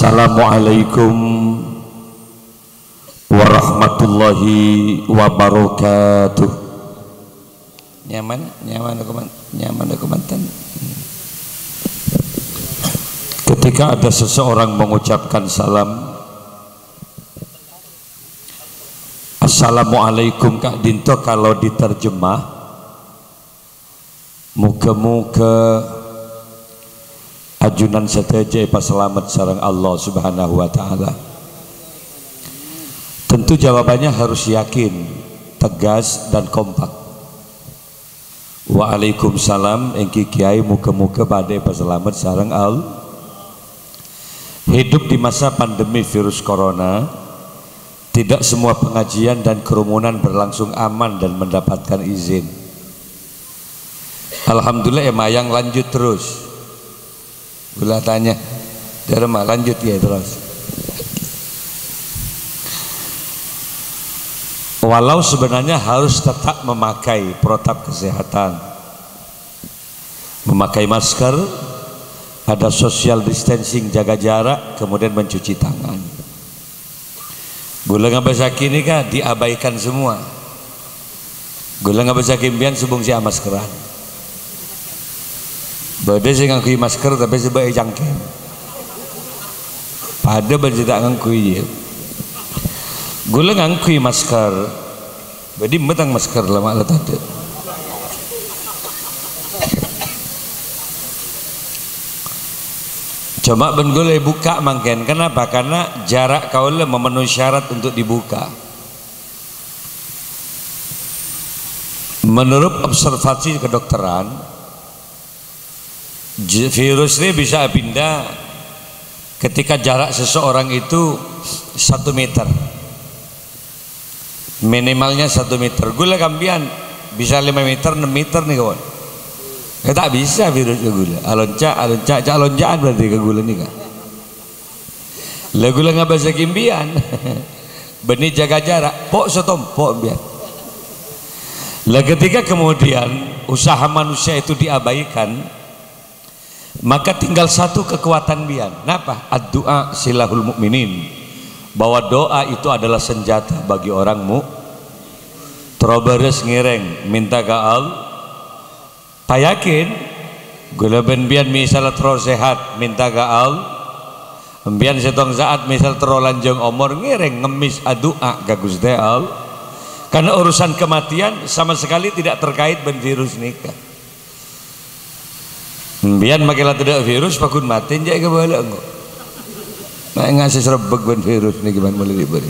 Assalamualaikum warahmatullahi wabarakatuh. Nyaman dokumentan. Ketika ada seseorang mengucapkan salam, Assalamualaikum Kak Dinto, kalau diterjemah muka-muka ajunan seteja pas selamat sareng Allah Subhanahu wa taala. Tentu jawabannya harus yakin, tegas dan kompak. Waalaikumsalam engki kiai muka-muka badai pas selamat sareng Allah. Hidup di masa pandemi virus corona, tidak semua pengajian dan kerumunan berlangsung aman dan mendapatkan izin. Alhamdulillah ya mayang lanjut terus. Gula tanya, derma lanjut ya terus. Walau sebenarnya harus tetap memakai protap kesehatan, memakai masker, ada social distancing, jaga jarak, kemudian mencuci tangan. Gula ngabasa kini kah diabaikan semua. Gula ngabasa kimbian subung si maskeran. Bade sih ngangkui masker tapi sebagai jangkeng. Pada bade tak ngangkui ya. Gula ngangkui masker. Bade metang masker lama lah tadi. Coba ben gula buka mangken. Kenapa? Karena jarak kaula memenuhi syarat untuk dibuka. Menurut observasi kedokteran, virus ini bisa pindah ketika jarak seseorang itu 1 meter, minimalnya 1 meter. Gula kambian bisa 5 meter 6 meter nih kawan. Tak bisa virus ke gula. Alonjaan berarti ke gula nih kan. Lah gula nggak bahasa kimbian. Benih jaga jarak. Pok sotompok biar. Lah ketika kemudian usaha manusia itu diabaikan, maka tinggal satu kekuatan bian. Napa? Ad-du'a silahul mu'minin. Bahwa doa itu adalah senjata bagi orang teroberes ngireng minta ke Allah. Payakin gula ben bian misalnya terus sehat minta ke Allah. Bian setong saat misal terus lanjang omor ngireng ngemis ad-du'a ke Gusti Allah. Karena urusan kematian sama sekali tidak terkait dengan virus nikah. Biar makilah tidak virus pakun mati jadi kebalik enggak. Nah ngasih serebek ben virus nih gimana boleh diberi.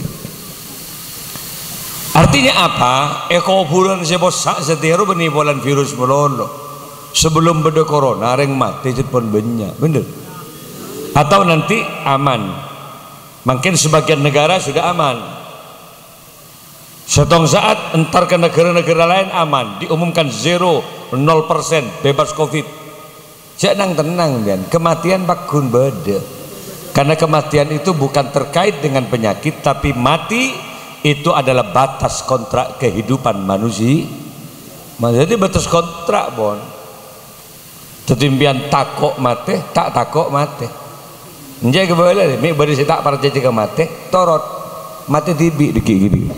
Artinya apa? Eko bulan sebosak setiru benipolan virus melolo. Sebelum beda corona reng mati cepon benya, bener? Atau nanti aman? Mungkin sebagian negara sudah aman. Setong saat entar ke negara-negara lain aman, diumumkan 0% bebas COVID. Jangan tenang kan, kematian bakun beda. Karena kematian itu bukan terkait dengan penyakit, tapi mati itu adalah batas kontrak kehidupan manusia. Jadi batas kontrak bon. Tetimbian takok mate, tak takok mate. Njai keboleh, mi beri tak percaya ke mate, torot mate tibi dikit gini.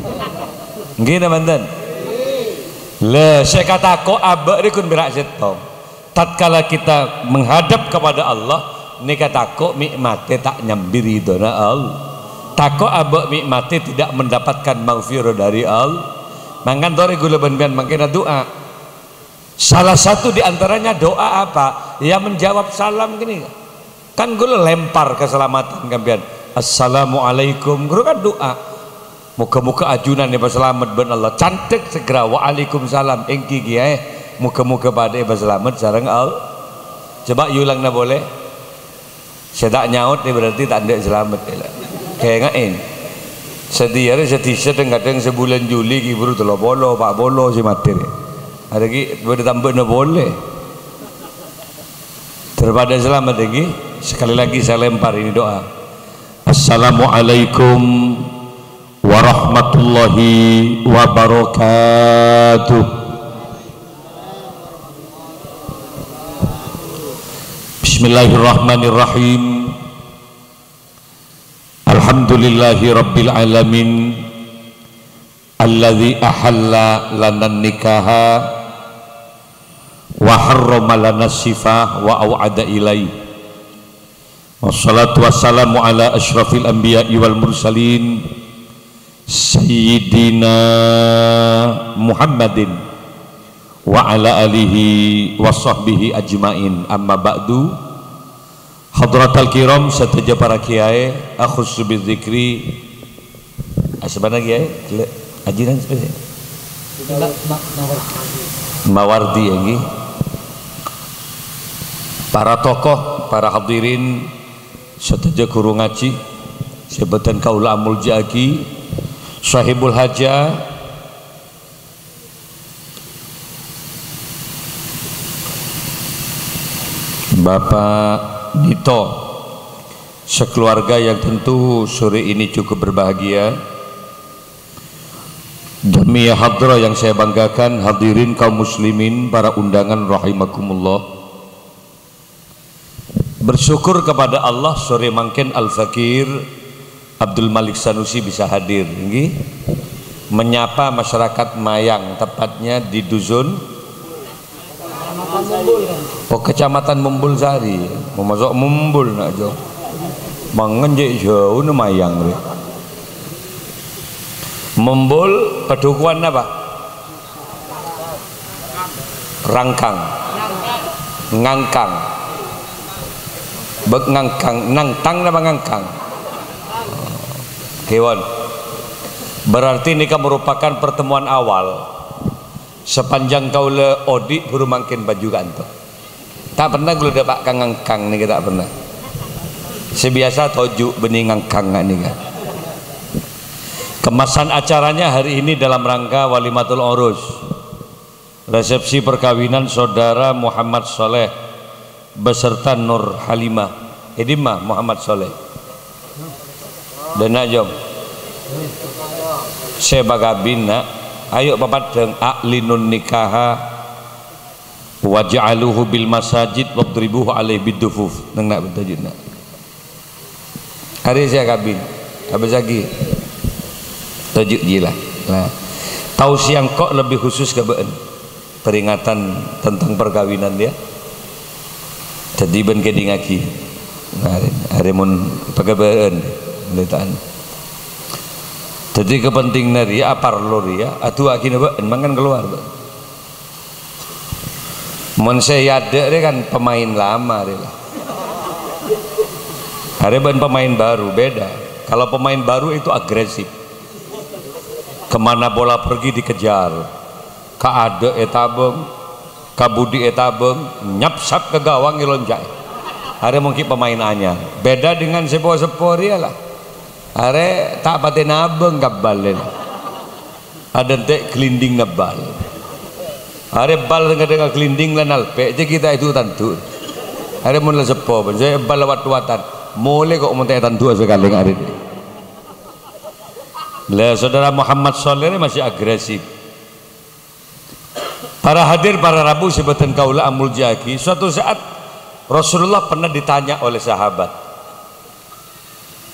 Gini mantan. Le, saya kata kok abak ni kun berak setong. Tatkala kita menghadap kepada Allah, ni kata kok mikmate tak nyambiri dona Allah. Takok abak mikmate tidak mendapatkan maghfirah dari Allah. Mangkan tori gula ben-ben mangkena doa. Salah satu diantaranya doa apa? Yang menjawab salam gini. Kan gula lempar keselamatan kampian. Assalamualaikum. Gula kan doa. Muka-muka ajunan ya selamat ben Allah. Cantik segera waalaikumsalam engki kiai. Muka-muka pada selamat sareng Allah. Coba yulang na boleh. Saya tak nyaut ni berarti tak ada selamat. Kayak ngain. Setiap kadang sebulan Juli kiburu telah bolo, pak bolo si mati ni. Ada ki boleh tambah na boleh. Daripada selamat lagi, sekali lagi saya lempar ini doa. Assalamualaikum warahmatullahi wabarakatuh. Bismillahirrahmanirrahim. Alhamdulillahi rabbil alamin alladzi ahalla lana nikaha wa harrama lana sifah wa au'ada ilai. Wassalatu wassalamu ala asyrafil anbiya'i wal mursalin sayyidina Muhammadin wa ala alihi wa sahbihi ajmain. Amma ba'du. Hadratal kiram sataja para kiai, akhussu bidzikri asbana kiai ajiran spesial Mawardi ini, para tokoh, para hadirin sataja guru ngaji, sebatan kaula amul jaki, sahibul hajah, Bapak Dito, sekeluarga yang tentu sore ini cukup berbahagia. Demi hadrah yang saya banggakan, hadirin kaum muslimin, para undangan rahimakumullah. Bersyukur kepada Allah sore mangken Al-Fakir Abdul Malik Sanusi bisa hadir ini menyapa masyarakat Mayang, tepatnya di dusun Kecamatan Mumbul Sari. Mau masuk Mumbul nak jo. Mengenjek jauh nu Mayang. Mumbul pedukuhan apa? Rangkang. Ngangkang. Bek ngangkang, nangtang apa ngangkang? Kewan. Berarti ini merupakan pertemuan awal. Sepanjang kaula odi baru makin baju kantor. Tak pernah gue dapat ngangkang nih, tak pernah. Sebiasa tojuk bening ngangkang nih kan. Kemasan acaranya hari ini dalam rangka Walimatul Urus, resepsi perkawinan saudara Muhammad Soleh beserta Nur Halimah Edimah Muhammad Soleh dan Najom sebagabin nak. Ayo bapak deng a'linun nikaha waj'aluhu bil masajid wadribuhu alaihi bidufuf. Nang nak bertajuk nak. Hari saya kabin. Habis lagi. Tajuk jilah. Nah, tausiah kok lebih khusus ke beun. Peringatan tentang perkawinan dia. Jadi ben ke dingaki. Hari mun pagabeun letaan. Jadi kepenting nari apar lori ya atu akhirnya mangan keluar mon saya ada dia kan pemain lama dia lah. Ada pemain baru beda. Kalau pemain baru itu agresif, kemana bola pergi dikejar, kaade etabeng kabudi etabeng nyapsap ke gawang ilonjai. Ada mungkin pemain anyar beda dengan sepo-sepo dia lah. Are tak pati nabeng kabal ada tek kelinding nabal are bal dengan kelinding lan alpe je kita itu tentu are mun la sepo ben saya bal wat-watan mulai kok mun teh tentu sekali are lah. Saudara Muhammad Soleh masih agresif. Para hadir, para rabu sebatan kaula amul jaki, suatu saat Rasulullah pernah ditanya oleh sahabat.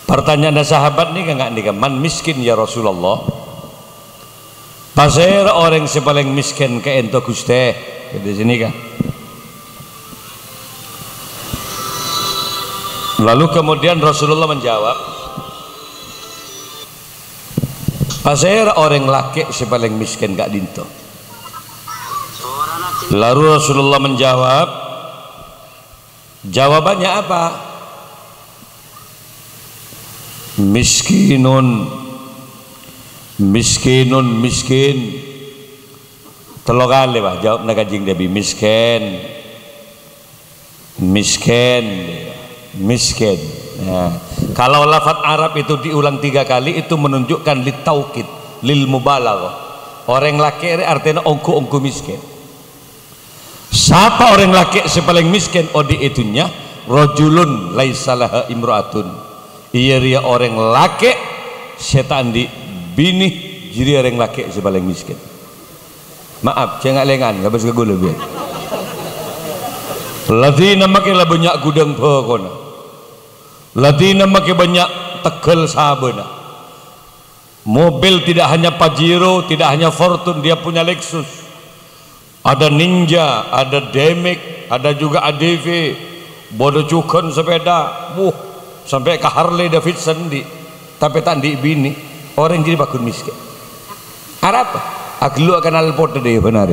Pertanyaan sahabat nih enggak nih, man miskin ya Rasulullah? Pasir orang sepaling miskin ke ento Guste di sini kan. Lalu kemudian Rasulullah menjawab, pasir orang laki sepaling miskin gak dinto. Lalu Rasulullah menjawab, jawabannya apa? Miskinun miskin telo kali Pak jawab nak Kanjeng Nabi miskin nah, kalau lafaz Arab itu diulang 3 kali itu menunjukkan litaukid lil mubalaghah. Orang laki artinya ongku miskin. Siapa orang laki sepaling miskin? Odi itunya rajulun laisalaha imraatun. Iya dia orang laki setan di bini jadi orang laki sepaling miskin. Maaf saya nggak lengan nggak bisa gue lebih. Ladina makin banyak gudang pokona. Ladina makin banyak Tegal sabena. Mobil tidak hanya Pajero, tidak hanya Fortune, dia punya Lexus. Ada Ninja, ada Demic, ada juga ADV, bodoh cukan sepeda, sampai ke Harley Davidson di, tapi tak di bini. Orang jadi bakun miskin. Apa? Aglu kenal pot deh benar.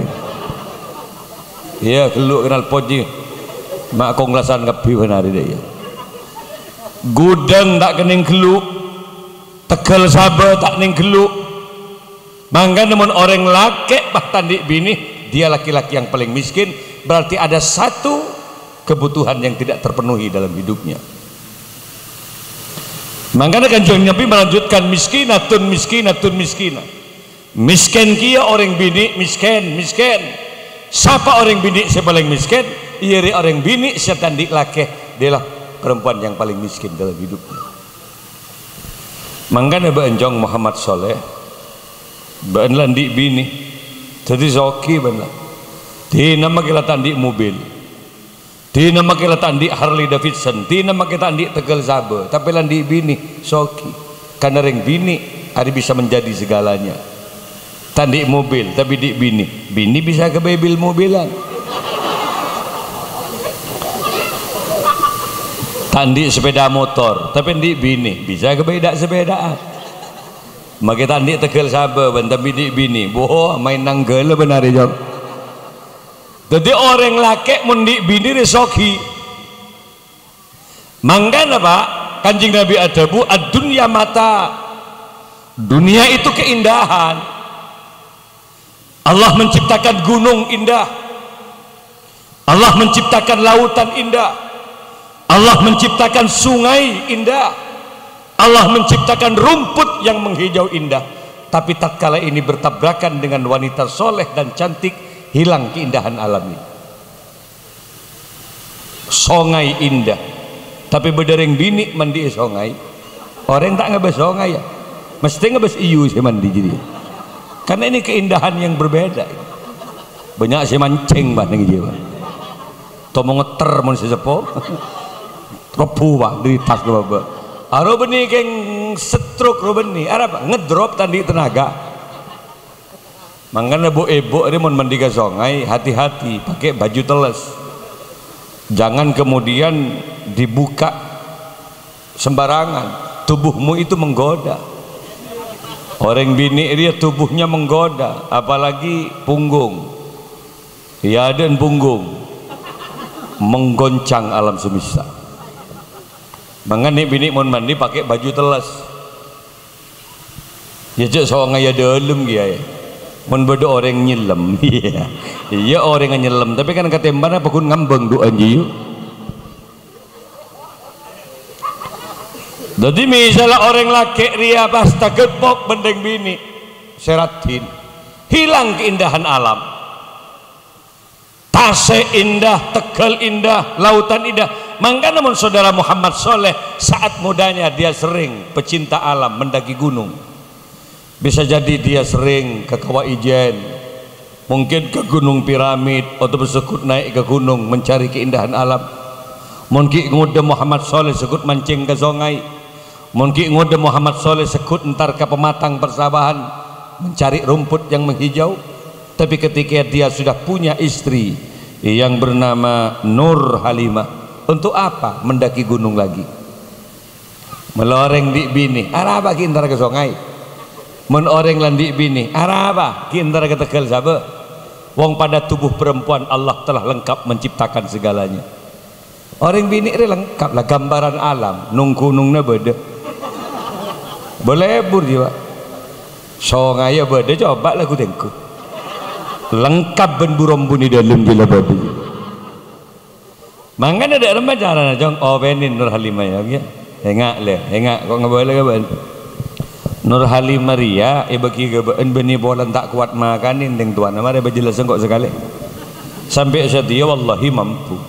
Iya, aglu kenal pot je. Mak konglasan kapi benar deh ya. Gudang tak kening gelu. Tegal sabar tak ning geluk. Mangga namun orang laki bahkan di bini, dia laki-laki yang paling miskin, berarti ada satu kebutuhan yang tidak terpenuhi dalam hidupnya. Mangga Kanjeng Nabi melanjutkan miskinatun miskinatun miskinah. Miskin kia orang bini miskin. Siapa orang bini yang paling miskin? Iri orang bini serta di laki, dialah perempuan yang paling miskin dalam hidupnya. Mangkana beanjong Muhammad Soleh bean landi bini jadi zoki benar di nama kita tandi mobil, di nama kita tandi Harley Davidson, di nama kita tandi Tegal Sabe, tapi landi bini zoki karena ring bini ada bisa menjadi segalanya. Tandi mobil tapi di bini bisa ke bebil mobilan. Tandi sepeda motor tapi di bini bisa kebeda sepedaan. Maka tandi Tegal Sabe tapi di bini boh main nanggel benar ya. Jadi orang laki mundi bini resoki. Mangga Pak Kanjeng Nabi adabu ad-dunya mata. Dunia itu keindahan. Allah menciptakan gunung indah. Allah menciptakan lautan indah. Allah menciptakan sungai indah. Allah menciptakan rumput yang menghijau indah. Tapi tatkala ini bertabrakan dengan wanita soleh dan cantik, hilang keindahan alam ini. Songai indah, tapi bedereng bini mandi songai. Orang tak ngebes songai ya, mesti ngebes iyu sih mandi jadi. Karena ini keindahan yang berbeda. Banyak si mancing bah nih jiwa. Tomo ngeter mun sesepo. Repu pak di tas gue bapak. Aro benih keng stroke ro benih. Apa? Ngedrop tadi tenaga. Mangkana bu ibu ini mau mandi ke sungai, hati-hati pakai baju teles. Jangan kemudian dibuka sembarangan. Tubuhmu itu menggoda. Orang bini dia tubuhnya menggoda, apalagi punggung. Ya dan punggung menggoncang alam semesta. Mangane bini mon mandi pakai baju telas. Ya cek soalnya ya dalam dia ya. Mon beda orang nyelam. Iya. Iya orang yang nyelam, tapi kan katembana pakun ngambang doa jiu. Jadi misalnya orang laki ria pasta gepok bendeng bini seratin, hilang keindahan alam. Tasik indah, Tegal indah, lautan indah. Mangga namun saudara Muhammad Soleh saat mudanya dia sering pecinta alam mendaki gunung. Bisa jadi dia sering ke Kawah Ijen, mungkin ke Gunung Piramid atau bersekut naik ke gunung mencari keindahan alam. Mungkin ngode Muhammad Soleh sekut mancing ke sungai. Mungkin ngode Muhammad Soleh sekut entar ke pematang persawahan mencari rumput yang menghijau. Tapi ketika dia sudah punya istri yang bernama Nur Halimah, untuk apa mendaki gunung lagi? Meloreng di bini, araba kintar ke sungai. Menoreng landi bini, araba kintar ke Tegal Sabe. Wong pada tubuh perempuan Allah telah lengkap menciptakan segalanya. Orang bini ini lengkap lah gambaran alam, nung gunungnya beda. Boleh bur jiwa. Sungai ya beda, coba lah ku tengku. Lengkap ben burom buni dalam jila beda. Mangga ada remaja na jong ovenin Nur Halimah ya. Hengak kok nggak boleh kan? Nur Halimah ria bagi gaban beni bolan tak kuat makanin deng tuan nama dia berjelasan kok sekali. Sampai dia wallahi mampu.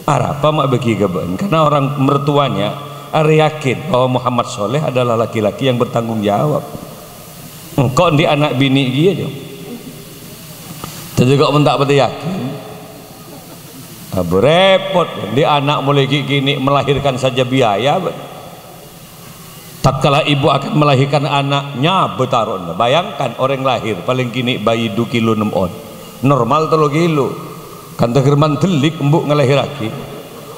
Apa mak bagi gaban? Karena orang mertuanya yakin bahwa Muhammad Soleh adalah laki-laki yang bertanggung jawab. Kok di anak bini dia jong. Jadi kok mentak pada yakin. Repot di anak mulai gini melahirkan saja biaya. tatkala ibu akan melahirkan anaknya betaron. Bayangkan orang lahir paling kini bayi 2 kilo 6 on, normal 3 kilo kan tergerman telik embuk ngelahiraki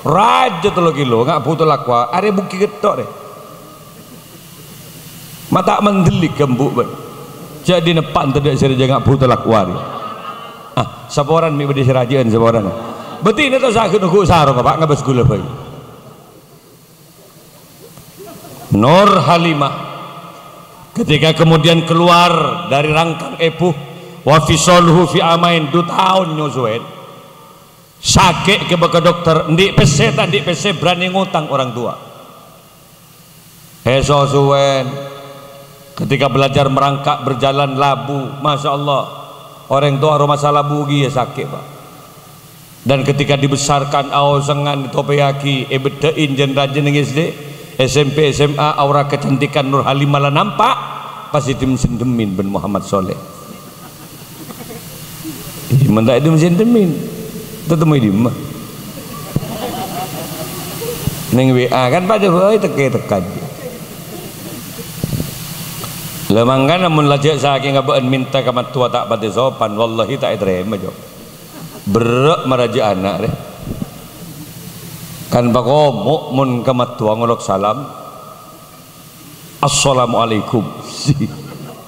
raja 3 kilo nggak butuh lakwa are buki getok deh mata mendelik embuk ben jadi nepan tidak seraja nggak butuh lakwa deh. Saporan mi bedi serajaan saporan betina tu sakit nunggu sarong apa ngabas gula bayi. Nur Halimah ketika kemudian keluar dari rangkang epuh wa fisaluhu fi amain 2 tahun nyusuin sakit ke baka dokter ndik pese berani ngutang orang tua heso suwen ketika belajar merangkak berjalan labu Masya Allah orang tua rumah salah bugi ya sakit Pak. Dan ketika dibesarkan aosengan topeyaki bedein jen rajin SD SMP SMA aura kecantikan Nur Halimah lah nampak pasti dimsendemin ben Muhammad Soleh mentak itu mensendemin tetemu di rumah neng WA kan pada boy tekan lemangkan namun lajak saking ngabaan minta ke tua tak pada sopan wallahi tak terima jok berak meraja anak deh kan bako mun ke tua ngolok salam assalamualaikum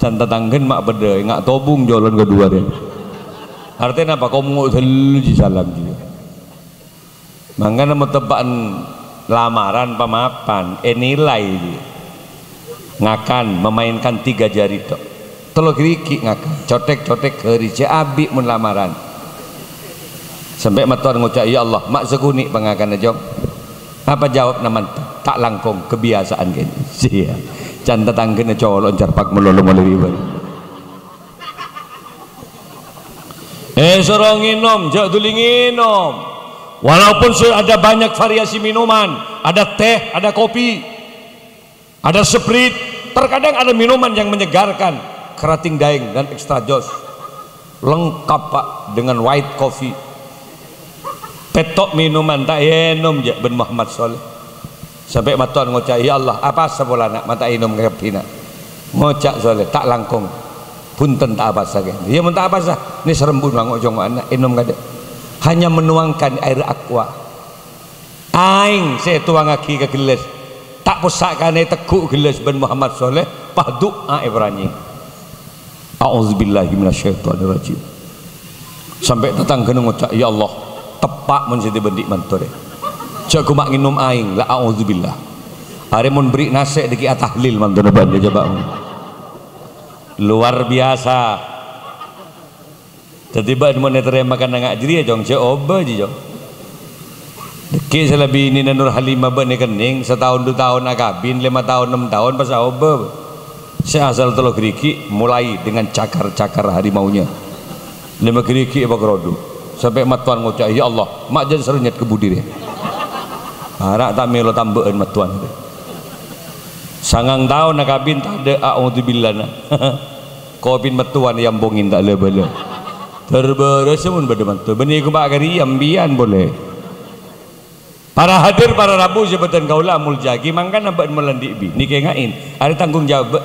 dan tetanggen mak beda nggak tobung jalan kedua deh artinya apa kau mau terlalu salam juga mangga nama tebakan lamaran pemapan nilai dia ngakan memainkan 3 jari tok telo kriki ngakan cotek hari abi mun lamaran sampai matuan ngucap ya Allah mak seguni pengakan aja apa jawab naman tak langkung kebiasaan gini sia can tetanggene colon carpak melolo meliriwan suruh nginom jak dulu nginom walaupun sudah ada banyak variasi minuman ada teh ada kopi ada sprit terkadang ada minuman yang menyegarkan kerating daeng dan extra jos lengkap Pak dengan white coffee petok minuman tak enom je ben Muhammad Soleh sampai matuan ngocak ya Allah apa sebola nak mata enom kepina ngocak Soleh tak langkung punten tak apa saja dia mentah apa sah ini serembun bang ojong anak enom gak ada hanya menuangkan air aqua aing saya tuang aki ke gelas tak pusakane teguk gelas ben Muhammad Soleh padu Ibrani a'udzubillahi minasyaitonirrajim sampai tetangga ngocak ya Allah tepak mun siti bendik mantore jago mak nginum aing la a'udzubillah are mun beri nasik diki tahlil mantone bande coba luar biasa tiba-tiba mun terima makan ngak jeri jong coba ji jong deki selebih ini Nur Halimah bane kening setahun 2 tahun akabin 5 tahun 6 tahun pas oba saya asal telo geriki mulai dengan cakar-cakar harimaunya 5 geriki apa kerodu sampai matuan ngucap ya Allah mak jangan serenyet ke budi deh anak tak melo tambahan matuan deh sangang tahun nakabin tak ada a'udzubillah kopin matuan yang bongin tak lebala terberes mun bade mantu benih ku bak kari ambian boleh para hadir para rabu jabatan kaula muljagi mangkan abad melendik bi ni kengain ada tanggung jawab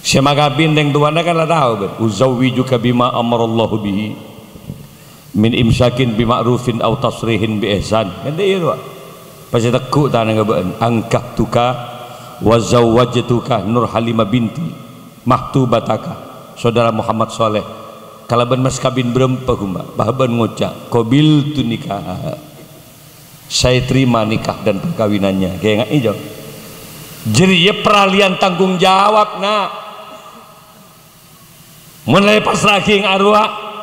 siapa kabin yang tuan kan lah tahu ber uzawwijuka bima amarallahu bihi min imsakin bima'rufin aw tasrihin bi ihsan kan dia tu pasti tekuk tanah ngaban angkah tuka wa zawwajtuka Nur Halimah binti mahtubataka saudara Muhammad Soleh kalaban mas kabin berempa huma bahaban ngucap qabil tu nikah saya terima nikah dan perkawinannya kayak nggak hijau jadi peralihan tanggung jawab nak mulai pas lagi arwah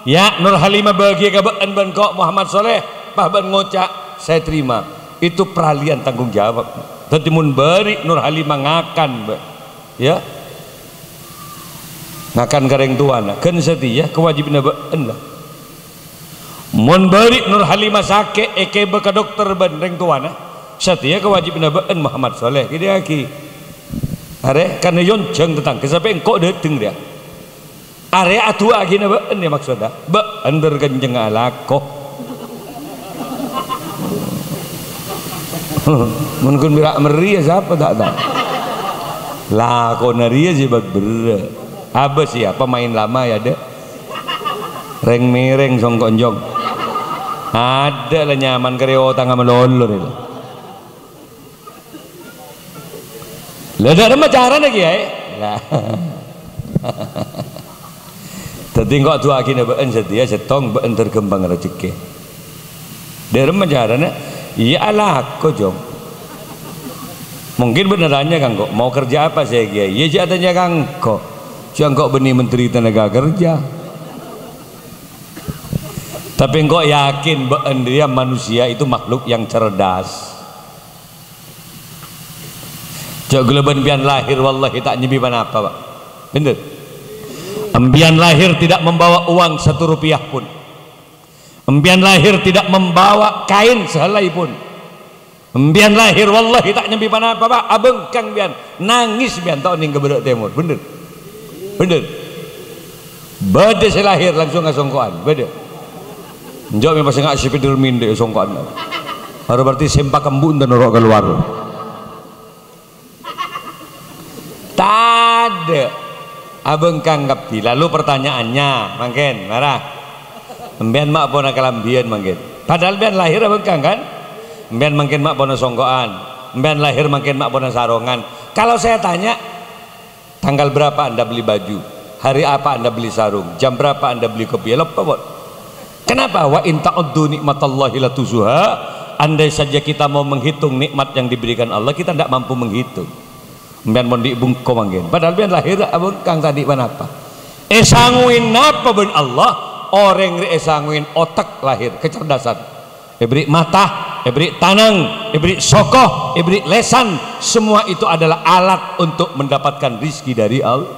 ya Nur Halimah bagi kabaan ban kok Muhammad Soleh bahaban ngucap saya terima itu peralihan tanggung jawab tadi mun beri Nur Halimah ngakan ya ngakan gareng tuana kan setia kewajiban baan lah mun beri Nur Halimah sakit eke beka dokter ban reng tuana setia kewajiban baan Muhammad Soleh dia aki are kan yonceng tentang kesampai engkau dateng dia area atua gini baan ya maksudnya baan berganjeng alakoh Mungkin birak meri siapa tak tahu lah kau naria sih ber apa sih ya pemain lama ya ada reng mereng songkonjong ada lah nyaman kereo tangga melolor itu lah ada macara lagi ya lah tadi kok tu akhirnya beun setia setong beun terkembang rezeki dari macara iya lah kok jom mungkin benerannya Kang kok mau kerja apa saya kia iya jatanya Kang kok jangan kok benih menteri tenaga kerja tapi kok yakin beun dia manusia itu makhluk yang cerdas jauh geleban bian lahir wallahi tak nyebiban apa Pak bener embian lahir tidak membawa uang 1 rupiah pun embian lahir tidak membawa kain sehelai pun embian lahir wallahi tak nyambi apa Pak abeng Kang bian nangis bian tau ning Gebedek Timur bener bener bade selahir langsung ngasongkoan bade njok memang sengak sipidur minde songkoan harus berarti sempak kembun dan norok keluar tade abeng Kang Kapti lalu pertanyaannya mangken marah embian mak pona kelambian mangken padahal bian lahir abeng Kang kan embian mangken mak pona songkoan embian lahir mangken mak pona sarongan kalau saya tanya tanggal berapa anda beli baju hari apa anda beli sarung jam berapa anda beli kopi lupa bot kenapa wa in ta'uddu nikmatallahi la tusuha andai saja kita mau menghitung nikmat yang diberikan Allah kita tidak mampu menghitung embian mondi bungko manggen padahal bian lahir abeng Kang tadi ban apa esanguin apa ben Allah orang esanguin otak lahir kecerdasan ibri mata ibri tanang ibri sokoh ibri lesan semua itu adalah alat untuk mendapatkan rizki dari Allah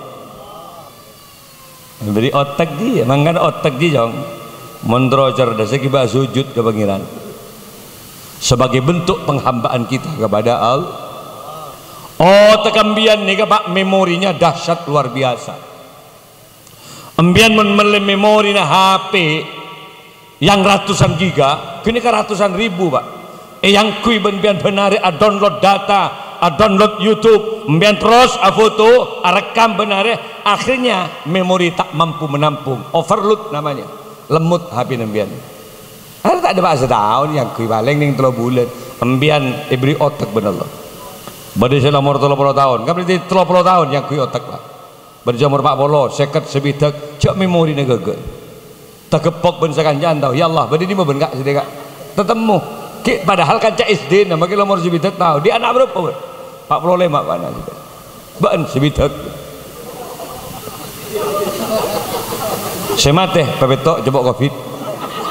ibri otak dia mangkan otak dia jong mondro cerdas kita sujud ke pangeran sebagai bentuk penghambaan kita kepada Allah oh tekambian nih Pak memorinya dahsyat luar biasa embian melem memori na HP yang ratusan giga kini ke ratusan ribu Pak yang kui benbian benari a download data a download YouTube embian terus a foto a rekam benari akhirnya memori tak mampu menampung overload namanya lemut HP embian ada tak ada Pak setahun yang kui paling ning 3 bulan embian diberi otak bener loh badai saya nomor 30 tahun kan berarti 30 tahun yang kui otak Pak berjamur 40 seket sebitek cak memori negara terkepok bensakan jantau ya Allah badai ini mau benkak sedekak tetemu padahal kan cak SD nama ke nomor sebitek tahu dia anak berapa 45 Pak anak ben sebitek saya mati pepetok jebok covid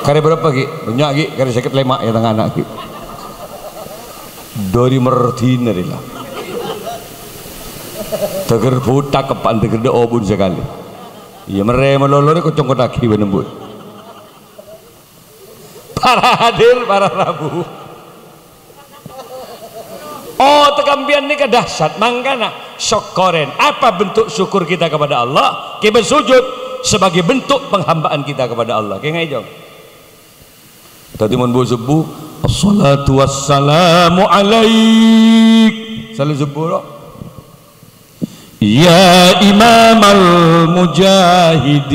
kare berapa ki banyak ki kare sakit lemak ya tengah anak ki dari mertina lah teger buta kepan teger de obun sekali ya mere melolor kocong kodaki benembut para hadir para rabu oh tekambian ini kedahsyat mangkana syukurin apa bentuk syukur kita kepada Allah kita bersujud sebagai bentuk penghambaan kita kepada Allah kayak ngai jong tadi mun subuh assalatu wassalamu alaik salam subuh ya imamal mujahidin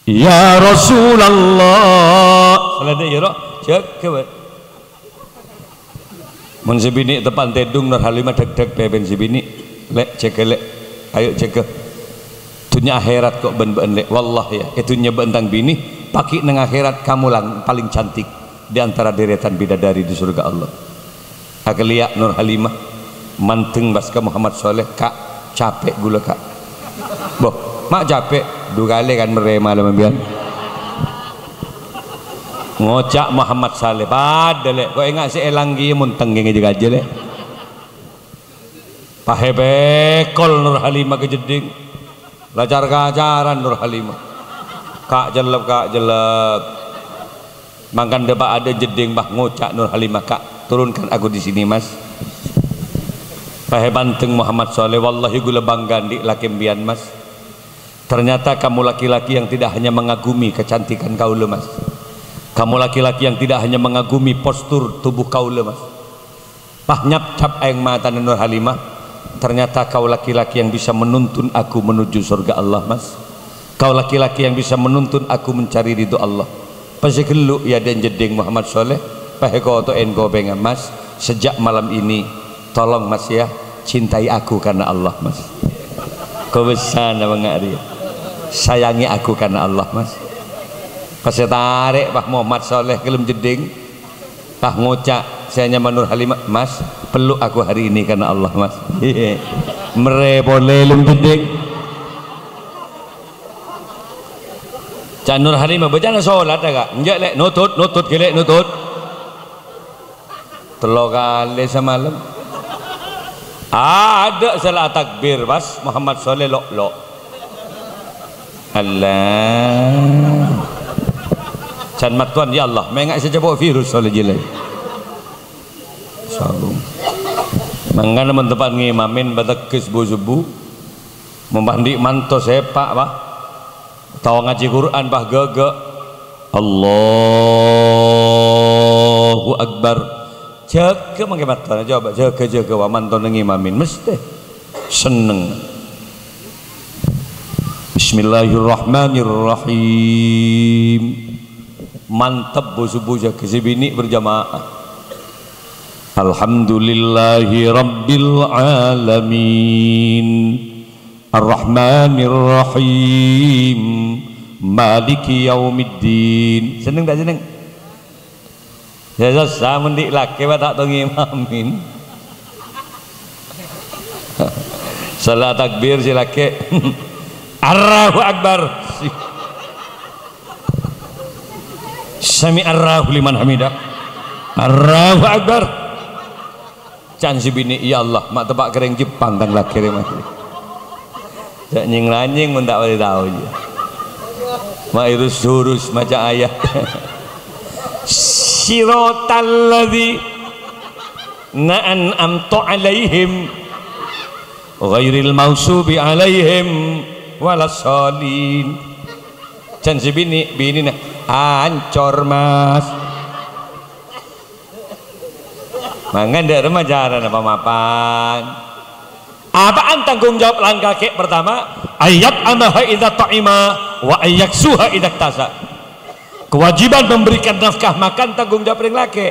ya Rasulullah salada ya roh cek kewet mun sibini tepan tedung Nur Halimah deg-deg beben sibini lek cek lek ayo cek dunia akhirat kok ben-ben lek wallah ya itu nyebentang bini paki nang akhirat kamu paling cantik di antara deretan bidadari di surga Allah akeliak Nur Halimah manteng baska Muhammad Soleh kak capek gula kak boh mak capek dua kali kan merema lembian ngocak Muhammad Saleh padahal kok enggak si elanggi munteng geng juga aja leh pahe bekol Nur Halimah kejeding lacar kacaran Nur Halimah kak jelek mangkan depa ada jeding bah ngocak Nur Halimah kak turunkan aku di sini mas pahe banteng Muhammad Soleh wallahi gula bangga di lakembian mas ternyata kamu laki-laki yang tidak hanya mengagumi kecantikan kau mas Kamu laki-laki yang tidak hanya mengagumi postur tubuh kau lemas, nyap cap aing mata Nur Halimah, ternyata kau laki-laki yang bisa menuntun aku menuju surga Allah mas. Kau laki-laki yang bisa menuntun aku mencari ridho Allah. Pasti geluk ya dan jeding Muhammad Soleh paheko to engo bengan mas. Sejak malam ini tolong mas ya cintai aku karena Allah mas. Kau besar nama ngari, sayangi aku karena Allah mas. Pas tarik Pak Muhammad Soleh kelem jeding, Pak ngocak saya nyaman Nur Halimah mas peluk aku hari ini karena Allah mas. Merepole lem jeding. Cak Nur Halimah bacaan sholat agak njak lek nutut gelek nutut telur kali semalam ada salah takbir mas Muhammad Soleh lok Allah can matuan ya Allah mengak saja bawa virus Soleh jelek salam mangana mentempat ngimamin batakis subuh membandi manto sepak bah tahu ngaji Quran bah gaga Allahu Akbar jaga mangke matuan coba jaga wa manto ngimamin mesti seneng. Bismillahirrahmanirrahim. Mantap subuh jaga sebini berjamaah. Alhamdulillahi rabbil alamin. Ar-Rahmanir-Rahim. Maliki yaumiddin. Seneng tak seneng? Ya susah mendik laki tak tahu ngimamin. Salah takbir si laki. Allahu Akbar. Sami Allahu liman hamidah. Allahu Akbar. Can si bini ya Allah mak tebak kering Jepang tang laki remah. Tak nying-lanying pun tak boleh tahu je. Mak irus-urus macam ayat. Siratal ladzi na'an'amtu alaihim ghairil mausubi alaihim walassalin. Can si bini nah ancor mas. Mangan dak remaja apa mapan. Apaan tanggung jawab langkah kek pertama? Ayat amaha idza ta'ima wa ayyaksuha idza tasa. Kewajiban memberikan nafkah makan tanggung jawab ring laki.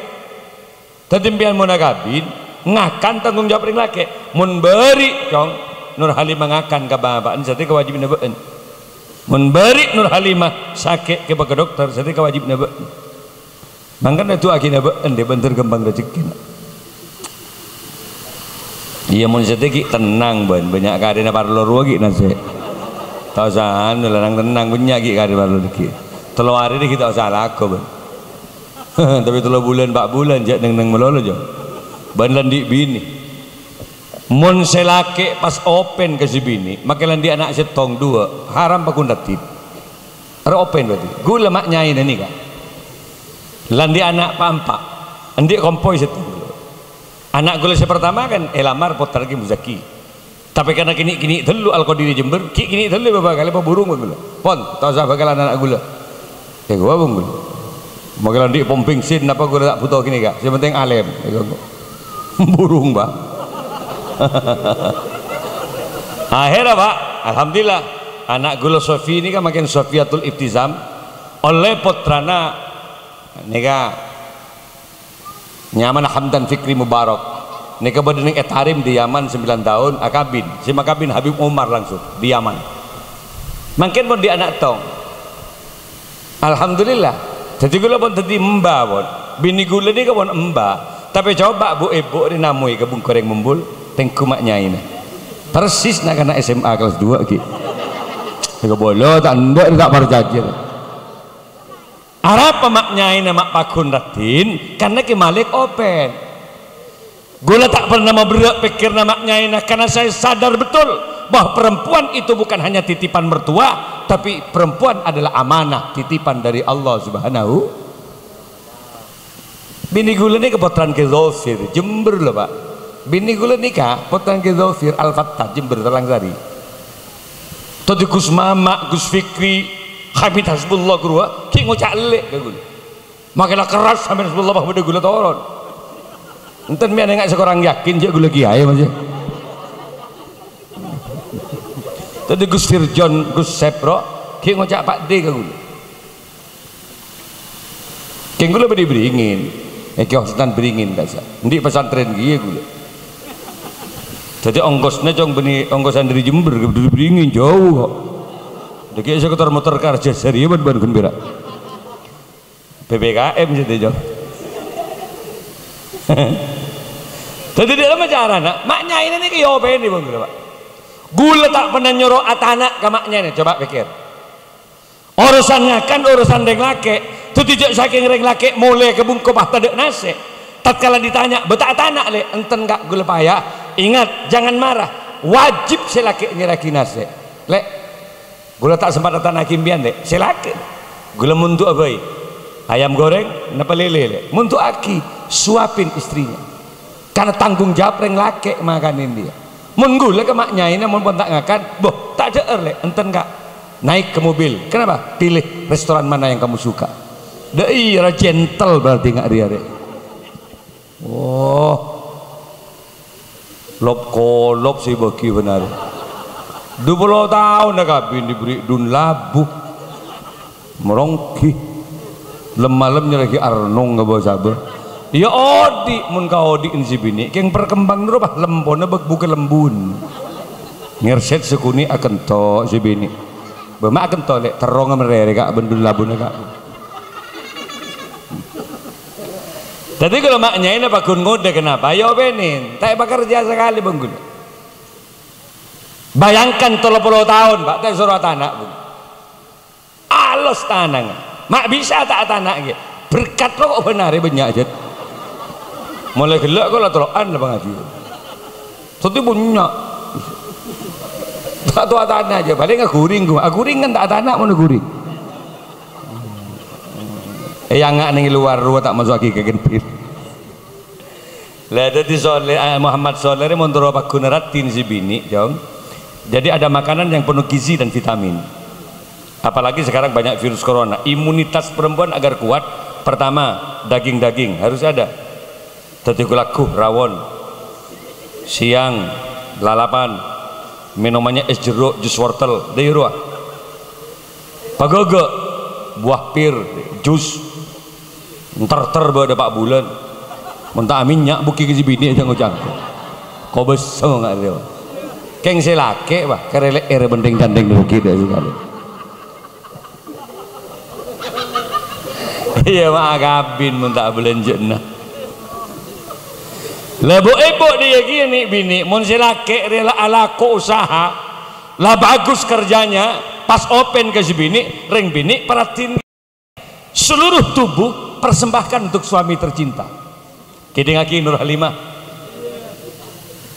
Dadi mbiyen mun kabin ngakan tanggung jawab ring laki. Mun beri dong Nur Halimah ngakan ka bapaan sate kewajiban beun. Mun beri Nur Halimah sakit ke dokter sate kewajiban beun. Mangkan itu akhirnya beun dia bentar kembang rezeki. Iya mun sedeki tenang ban banyak kadena parlor wagi nase. Tau sahan larang tenang banyak ki kadena parlor iki. 3 hari ini kita usah laku ban. Tapi 3 bulan 4 bulan jak neng melolo jo. Ban landi bini. Mun selake pas open ke si bini, make landi anak setong 2 haram pakundatip. Are open berarti. Gula mak nyai ni ka. Landi anak pampak. Andi kompoi setong. Anak gula pertama kan elamar potar lagi muzaki. Tapi karena kini telu Al-Qadiri Jember, kini telu beberapa kali burung gula. Pon, tahu sah bakalan anak gula. Gua bung gula. Bakalan di pom bensin apa gula tak butuh kini kak. Yang penting alem. Burung pak. Akhirnya pak, alhamdulillah anak gula Sofi ini kan makin Sofiatul Iftizam oleh putrana nega. Nyaman Hamdan Fikri Mubarak nika badening etarim di Yaman 9 tahun akabin si makabin Habib Umar langsung di Yaman mungkin pun di anak tong alhamdulillah jadi gula pun tadi mbah pun bini gula ni pun mbah tapi coba bu ibu ni namui kebun koreng mumbul tengku maknya ini persis nak kena SMA kelas 2 lagi nika boleh tak ndak perjajir Arab pemaknyain nama pakun ratin karena ke Malik open. Gula tak pernah mau berpikir nama nyain karena saya sadar betul bahwa perempuan itu bukan hanya titipan mertua, tapi perempuan adalah amanah titipan dari Allah Subhanahu. Bini gula ni kepotran ke Zofir Jember loh pak. Bini gula nikah potran ke Zofir Al-Fattah Jember Talangsari. Tadi Gus Mama Gus Fikri Habib Hasbullah Gurwa ki ngocak lek ke gula. makinlah keras sampai Rasulullah pada gula toron enten mi nengak seorang yakin je gula kiai masih tadi Gus Firjon Gus Sepro ki ngocak Pak D ke gula ki gula beri beringin ki hosetan beringin kasa di pesantren ki gula jadi ongkosnya cong beni ongkosan dari Jember ke beringin jauh kok deki sekitar motor karja serius ban gembira PPKM gitu jauh jadi dia macam anak maknya ini ke yopen nih bang Pak gula tak pernah nyuruh atanak ke maknya nih coba pikir urusannya kan urusan reng laki itu tidak saking reng laki mulai kebungkup tak ada nasi tatkala ditanya betak atanak le enten gak gula payah ingat jangan marah wajib selaki nyeraki nasi le gula tak sempat atanak kimbian le selaki gula muntuk apa ayam goreng napa lele untuk aki suapin istrinya karena tanggung jawab reng laki makanin dia menggula ke maknya ini mau tak ngakan boh tak ada erle enten gak naik ke mobil kenapa pilih restoran mana yang kamu suka daerah gentle berarti nggak dia oh lop kolop sih bagi benar 20 tahun dah kabin diberi dun labu merongki lem-malemnya lagi arnong nggak bawa sabar ya odi mun kau odiin si bini yang perkembang dulu bah lempona bukan lembun ngerset sekuni akan to si bini bema akan to lek terong merere kak bendul labun kak jadi kalau maknya ini apa gun ngode kenapa ya benin tak bekerja sekali bang gun bayangkan 30 tahun pak tak suruh anak bang alos tanang mak bisa tak tanah gitu berkat lo kok benar ya banyak aja mulai gelak kok lah terokan lah bang Haji itu punya tak tahu tanah aja paling nggak guring gua guring kan tak tanah mana guring yang nggak nih luar tak masuk lagi ke genpil lah jadi Muhammad Soleh mau terus apa gunaratin si bini jong jadi ada makanan yang penuh gizi dan vitamin apalagi sekarang banyak virus corona imunitas perempuan agar kuat pertama daging-daging harus ada tadi kulaku rawon siang lalapan minumannya es jeruk jus wortel dari ruah pagogo buah pir jus ntar bawa ada 4 bulan mentah minyak buki ke bini aja ngocang kau besok nggak dia keng selake bah kerelek bending dandeng dulu kita sekali iya mak kabin mun tak belanja nah lebu ibu dia gini bini mun si laki rela alaku usaha lah bagus kerjanya pas open ke si bini ring bini perhatiin seluruh tubuh persembahkan untuk suami tercinta kiding aki Nur Halimah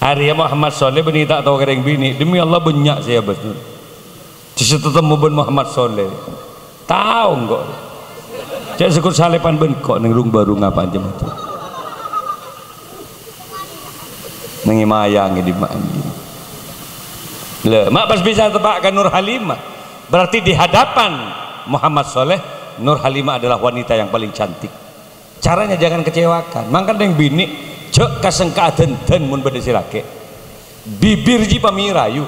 hari Muhammad Soleh bini tak tahu kering bini demi Allah banyak saya betul disitu temu ben Muhammad Soleh tahu enggak cek sekut salepan bengkok neng rung baru ngapa aja mati nengi mayangi di mandi le mak pas bisa tebakkan Nur Halimah berarti di hadapan Muhammad Soleh Nur Halimah adalah wanita yang paling cantik caranya jangan kecewakan mangkan yang bini cek kasengka den mun beda silake bibir ji pamirayu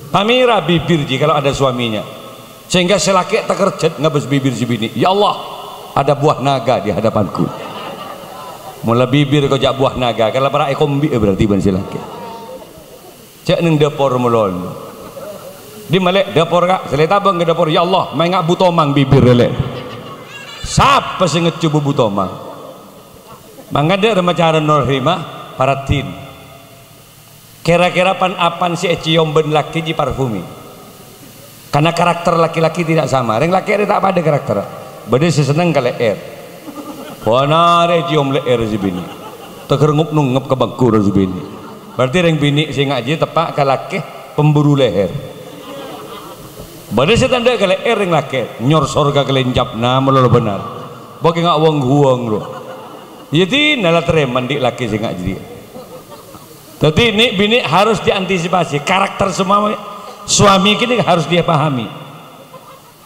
pamira bibir ji kalau ada suaminya sehingga selaki tak kerjet ngabes bibir si bini ya Allah ada buah naga di hadapanku mula bibir kau jak buah naga kalau para ekombi berarti ban selaki cek neng dapur mulon di malek dapur kak selita bang ke dapur ya Allah main ngak butomang bibir lele siapa sih ngecubu butomang mangga dia remaja Nur Halimah paratin kira-kira pan si cium ben laki ji parfumi karena karakter laki-laki tidak sama reng laki tak pada karakter beda si seneng kali air wanare cium leer si bini tegerengup nungep ke bangku si bini berarti reng bini si ngaji tepak ke laki pemburu leher beda si tanda kali air reng laki nyor sorga kelencap nama lo benar bagi ngak wong-wong lo jadi nala tereman di laki si ngaji jadi ini bini harus diantisipasi karakter semua suami ini harus dia pahami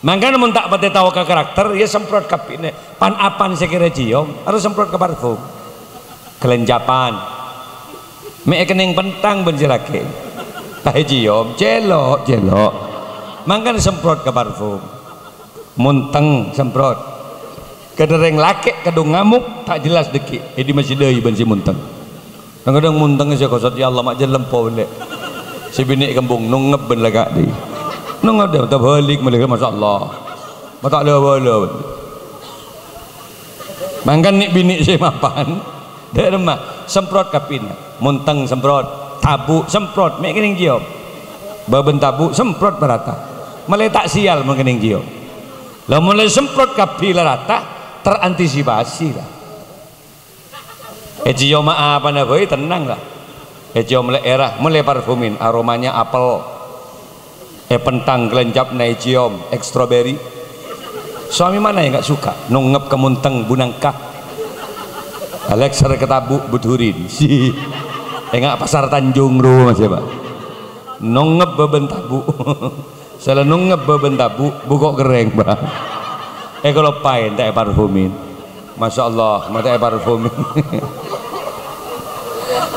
Mangkana mun tak pati tahu ke karakter ya semprot ke pine pan apan sekira cium harus semprot ke parfum kelenjapan mek kening pentang benjelake tahe cium celok mangkana semprot ke parfum munteng semprot kedereng laki kadung ngamuk tak jelas deki di masjid deui ben si munteng kadang munteng si kosot ya Allah mak jelempo lek si bini kembung nungep ben lagak di nungep dah tak balik mereka masyaallah tak ada bola mangkan ni bini si mapan dak remah semprot kapin munteng semprot tabu semprot mek kening jiom baben tabu semprot berata mulai tak sial mengening jiom lah mulai semprot kapi rata terantisipasi lah jiom apa na boy tenang lah jiom mulai erah mulai parfumin aromanya apel pentang kelenjap naik cium strawberry suami mana yang gak suka nungep kemunteng bunangkah Alexer ketabuk buturin si enggak pasar Tanjung rumah siapa nungep beben tabu salah nungep beben tabu bukok gereng bah kalau pain tak parfumin Masya Allah mata parfumin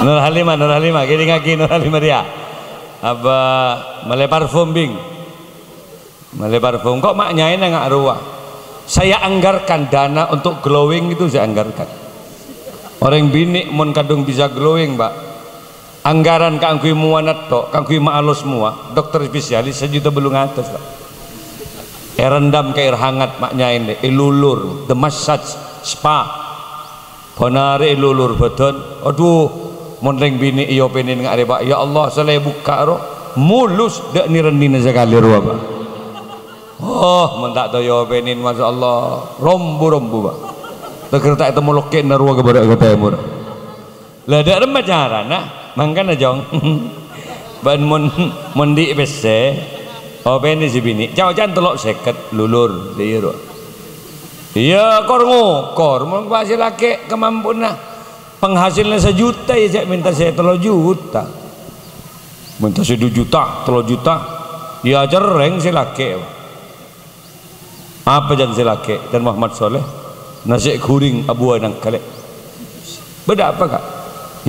Nur Halimah gini ngaki Nur Halimah dia apa mulai parfum bing mulai parfum kok maknya ini nggak ruah saya anggarkan dana untuk glowing itu saya anggarkan orang bini mon kadung bisa glowing mbak anggaran kangkui muanat tok kangkui maalus semua dokter spesialis sejuta belum atas pak rendam ke air hangat maknya ini ilulur the massage spa honare ilulur beton aduh mondeng bini iyo penin ngare pak ya Allah selai buka roh mulus dak nirenin sekali roh pak oh mentak to yo penin masyaallah rombu pak teker tak temu loke narua ke badak kata mur lah dak remah carana mangkana jong ban mon di bese oh penin si bini cawacan telok seket lulur di roh iya kor ngokor mon pasti laki kemampuan penghasilnya 1 juta ya saya minta saya 3 juta minta 1 juta 3 juta ya jereng si laki apa jangan si laki dan Muhammad Soleh nasi kuring abuan yang kale beda apa kak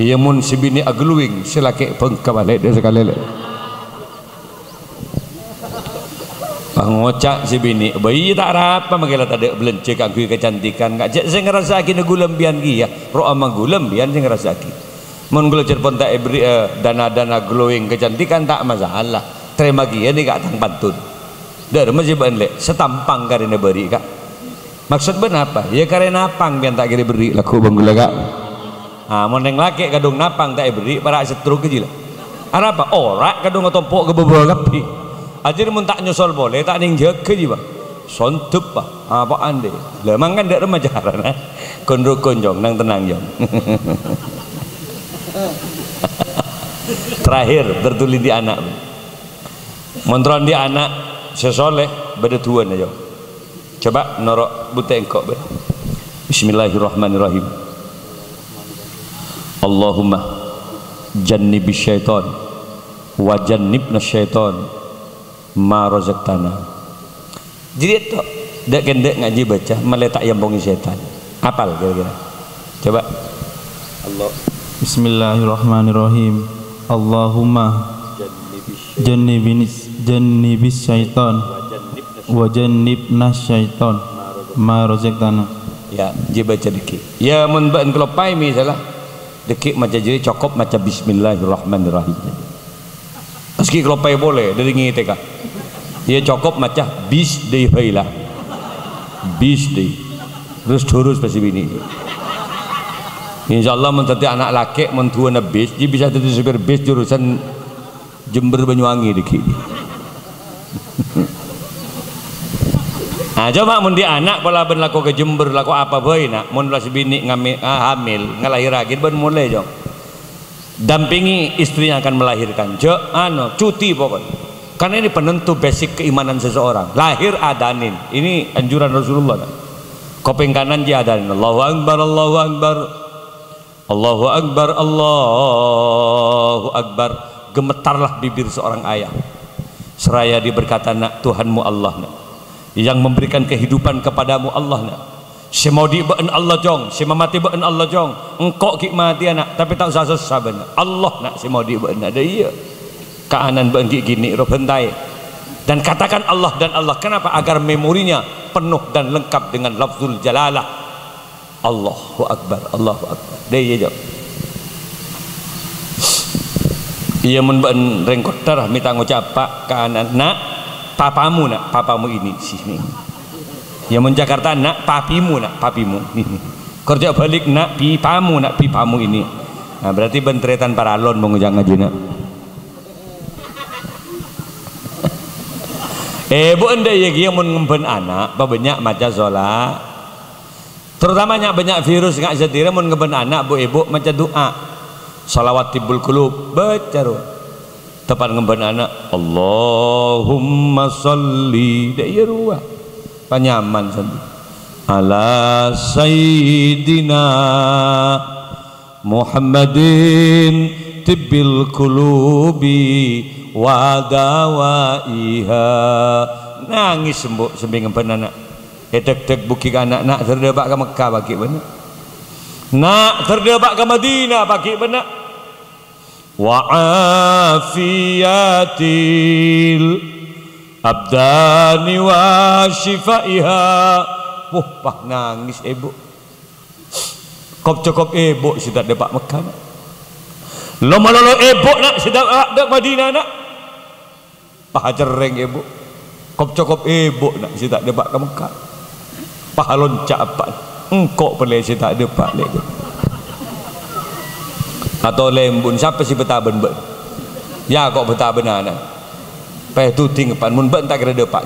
iya mun si bini agluing si laki pengkabalik dia sekali ngocak si bini bayi tak apa mengelat ada belencek aku kecantikan gak saya ngerasa kini gulembian dia roh ama gulembian saya ngerasa kini mun gula pun tak beri dana glowing kecantikan tak masalah terima dia ni gak tang pantun dari masih banle setampang karena beri kak maksud ben apa ya karena napang biar tak kira beri laku bang gula kak mun yang laki kadung napang tak beri para setruk ke jila apa ora kadung ngetompok ke bebel kapi ajar mun tak nyusul boleh tak ning jaga je bah sontup bah apaan deh lah mangkan dak remaja karena kon jong nang tenang jong terakhir tertulis di anak montron di anak sesoleh beda tuan aja coba norok buta engkok ber bismillahirrahmanirrahim Allahumma jannibis syaitan wa jannibna syaitan ma razaqtana jadi itu dak kendek ngaji baca meletak yambongi setan apal kira-kira coba Allah bismillahirrahmanirrahim Allahumma jannibis syaitan wa jannibna syaitan ma razaqtana ya dia baca dikit ya mun ban kelopai misalnya dikit macam jadi cokop macam bismillahirrahmanirrahim meski kelopai boleh dari ngiteka dia cokop macam bis deh lah bis deh terus pasti bini insyaallah mentati anak laki mentua na bis dia bisa jadi supir bis jurusan Jember Banyuwangi dikit nah coba mun di anak pala ben laku ke Jember laku apa boy nak mun lah si bini hamil ngalahir lagi ben mulai jong dampingi istri yang akan melahirkan cuti pokoknya karena ini penentu basic keimanan seseorang lahir adanin ini anjuran Rasulullah kopeng kanan dia adanin Allahu Akbar Allahu Akbar Allahu Akbar Allahu Akbar gemetarlah bibir seorang ayah seraya dia berkata nak Tuhanmu Allah nak yang memberikan kehidupan kepadamu Allah nak. Si mau dibeun Allah jong, si mati beun Allah jong. Engkau ki mati anak, tapi tak usah susah benar. Allah nak si mau dibeun ada iya. Kaanan beun ki gini roh bentai. Dan katakan Allah dan Allah. Kenapa? Agar memorinya penuh dan lengkap dengan lafzul jalalah. Allahu Akbar, Allahu Akbar. Dia iya jong. Ia mun beun rengkot darah minta ngucap pak kaanan nak papamu nak, papamu ini sini. Ya mun Jakarta nak papimu ini. Kerja balik nak pipamu ini. Nah, berarti bentretan paralon mengujang ngaji nak. Bu anda ya kia mun ngemben anak banyak maca sholat. Terutamanya banyak virus nggak sedira mun ngemben anak bu ibu maca doa. Salawat tibul qulub baca ro. Tepat ngemben anak Allahumma sholli da iya ruah. Panyaman sendiri ala sayyidina Muhammadin tibbil qulubi wa dawaiha. Nangis sembuh sembing ngemben anak edek-dek buki anak nak terdebak ke Mekah bagi benar nak terdebak ke Madinah bagi benar wa afiyatil abdani wa shifaiha. Pah nangis ibu kop cokop ibu sudah depak Mekah lama lolo ibu nak sudah dek Madinah nak pah cereng ibu kop cokop ibu nak sudah depak ke Mekah pah loncak apa engkau pelai sudah depak lagi atau lembun siapa si betaben ben ya kok betaben anak peh tu tinggal mun ben tak kira depak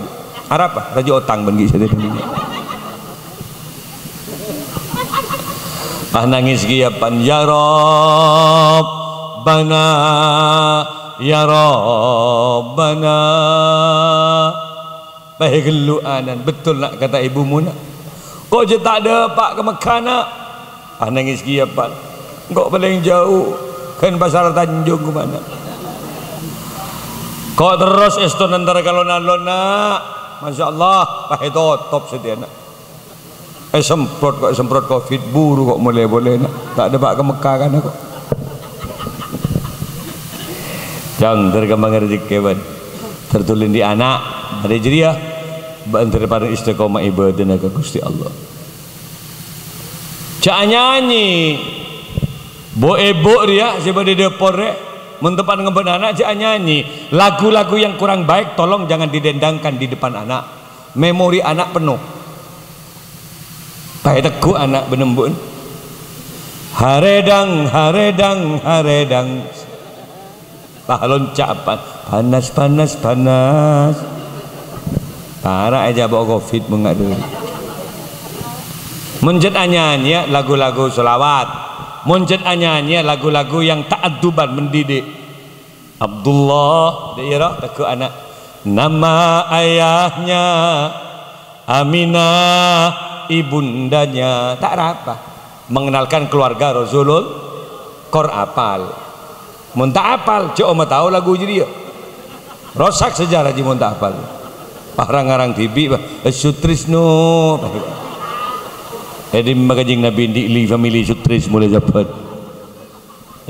apa raja otang ben gitu nangis giapan ya Rabbana ya Rabbana peh geluanan betul nak kata ibumu nak kok je tak depak ke Mekah nak nangis giapan kok paling jauh kan pasar Tanjung ke mana kok terus eston antara kalona-lona Masya Allah pakai top setia nak semprot covid buru kok boleh nak tak ada bak ke Mekah kan aku jangan terkembang rezeki ban tertulis di anak ada jeriah bantar pada istiqomah ibadah ke Gusti Allah cak nyanyi bo ibu dia sebagai depor mentepan ngemben anak jangan nyanyi lagu-lagu yang kurang baik tolong jangan didendangkan di depan anak memori anak penuh baik teguh anak benembun haredang pahalon capan panas parah aja bawa covid mengadu menjet nyanyi lagu-lagu selawat muncet anyanyi lagu-lagu yang ta'adduban mendidik Abdullah daerah teku anak nama ayahnya Aminah ibundanya tak apa mengenalkan keluarga Rasulul kor apal mun tak apal cok oma tahu lagu jadi rosak sejarah ji mun tak apal parang-arang tibi Sutrisno jadi magajing Nabi di family Sutris mulai dapat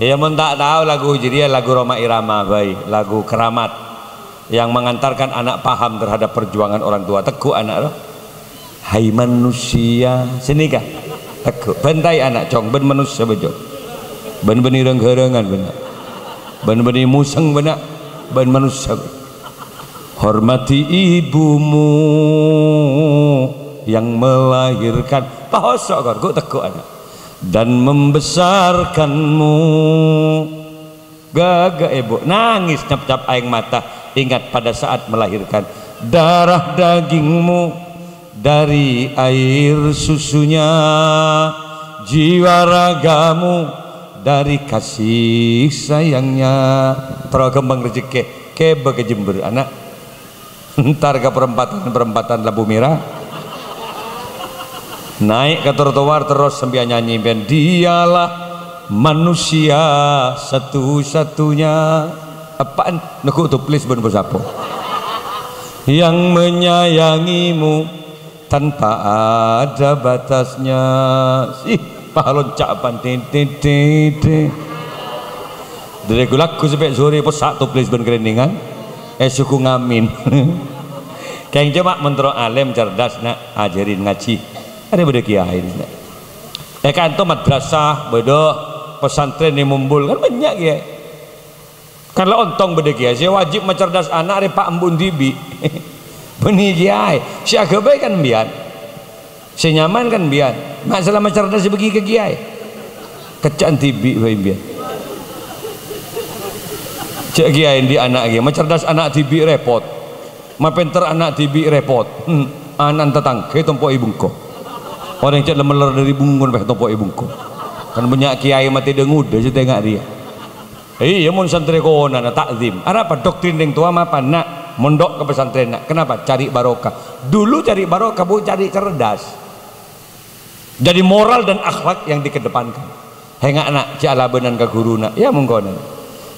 ya mun tak tahu lagu jadi lagu Roma Irama baik lagu keramat yang mengantarkan anak paham terhadap perjuangan orang tua teguh anak hai manusia sini kah teguh bentai anak cong ben manusia bejo ben beni renggerengan benak ben beni museng benak ben manusia hormati ibumu yang melahirkan pahosok kok teguh anak dan membesarkanmu gagak ibu nangis cap-cap air mata ingat pada saat melahirkan darah dagingmu dari air susunya jiwa ragamu dari kasih sayangnya terkembang rezeki kebe ke Jember anak ntar ke perempatan lampu merah naik ke trotoar terus sambil nyanyi ben dialah manusia satu-satunya apaan neku tuh please ben bersapo yang menyayangimu tanpa ada batasnya. Ih, pahalon capan tete. Dari laku sampai sore pos satu please ben kereningan. Suku ngamin. Kayak cuma mentro alim cerdas nak ajarin ngaji. Ada beda kiai nak. Kan tu madrasah beda pesantren yang mumbul kan banyak kiai. Kalau ontong beda kiai, saya wajib mencerdas anak dari Pak Embun Tibi. Beni kiai, si agabai kan biar, si nyaman kan biar. Masalah mencerdas bagi ke kiai, kecaan Tibi biar. Cek kiai di anak kiai, mencerdas anak Tibi repot, mapenter anak Tibi repot. Anak tetangga tompo ibungko, orang cek lemeler dari bungun peh tompo ibungko. Kan banyak kiai mati dengut, dia tengok dia. Iya mun santri kona na takzim. Apa doktrin yang tua apa nak mondok ke pesantren nak. Kenapa? Cari barokah. Dulu cari barokah bu cari cerdas. Jadi moral dan akhlak yang dikedepankan. Hengak nak cak labenan ke guru nak. Ya monggonan.